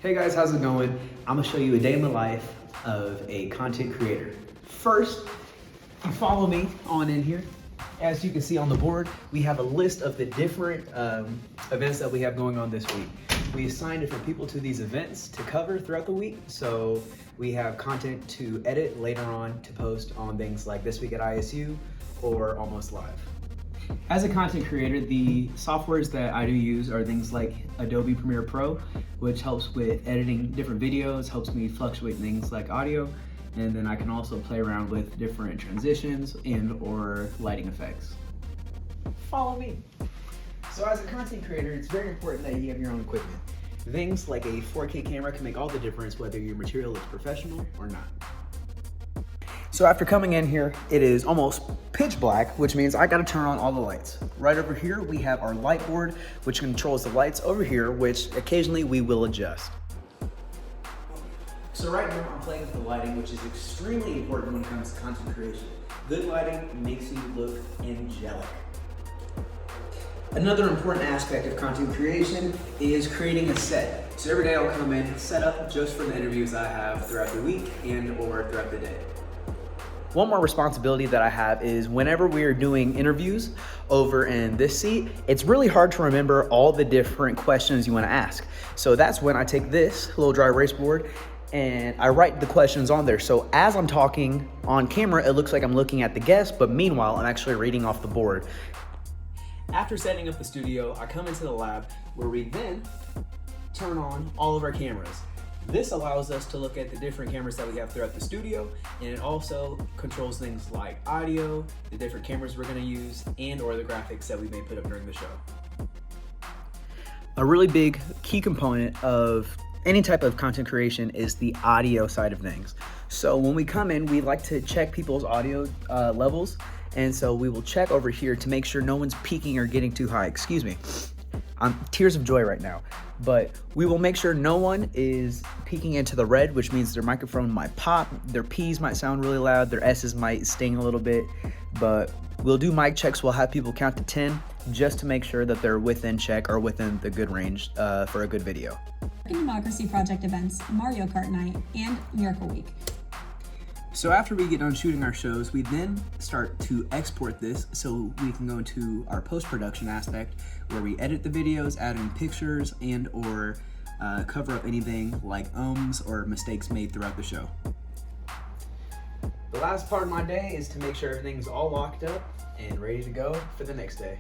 Hey guys, how's it going? I'm gonna show you a day in the life of a content creator. First, you follow me on in here. As you can see on the board, we have a list of the different events that we have going on this week. We assign different people to these events to cover throughout the week. So we have content to edit later on to post on things like This Week at ISU or Almost Live. As a content creator, the softwares that I do use are things like Adobe Premiere Pro, which helps with editing different videos, helps me fluctuate things like audio, and then I can also play around with different transitions and or lighting effects. Follow me. So as a content creator, it's very important that you have your own equipment. Things like a 4K camera can make all the difference whether your material is professional or not. So after coming in here, it is almost pitch black, which means I gotta turn on all the lights. Right over here, we have our light board, which controls the lights over here, which occasionally we will adjust. So right now I'm playing with the lighting, which is extremely important when it comes to content creation. Good lighting makes you look angelic. Another important aspect of content creation is creating a set. So every day I'll come in, set up just for the interviews I have throughout the week and or throughout the day. One more responsibility that I have is whenever we are doing interviews over in this seat, it's really hard to remember all the different questions you want to ask. So that's when I take this little dry erase board and I write the questions on there. So as I'm talking on camera, it looks like I'm looking at the guest, but meanwhile, I'm actually reading off the board. After setting up the studio, I come into the lab where we then turn on all of our cameras. This allows us to look at the different cameras that we have throughout the studio, and it also controls things like audio, the different cameras we're going to use, and or the graphics that we may put up during the show. A really big key component of any type of content creation is the audio side of things. So when we come in, we like to check people's audio levels, and so we will check over here to make sure no one's peaking or getting too high. Excuse me. I'm tears of joy right now, but we will make sure no one is peeking into the red, which means their microphone might pop, their P's might sound really loud, their S's might sting a little bit, but we'll do mic checks. We'll have people count to 10 just to make sure that they're within check or within the good range for a good video. Democracy Project events, Mario Kart Night, and Miracle Week. So after we get done shooting our shows, we then start to export this so we can go into our post-production aspect where we edit the videos, add in pictures, and or cover up anything like ums or mistakes made throughout the show. The last part of my day is to make sure everything's all locked up and ready to go for the next day.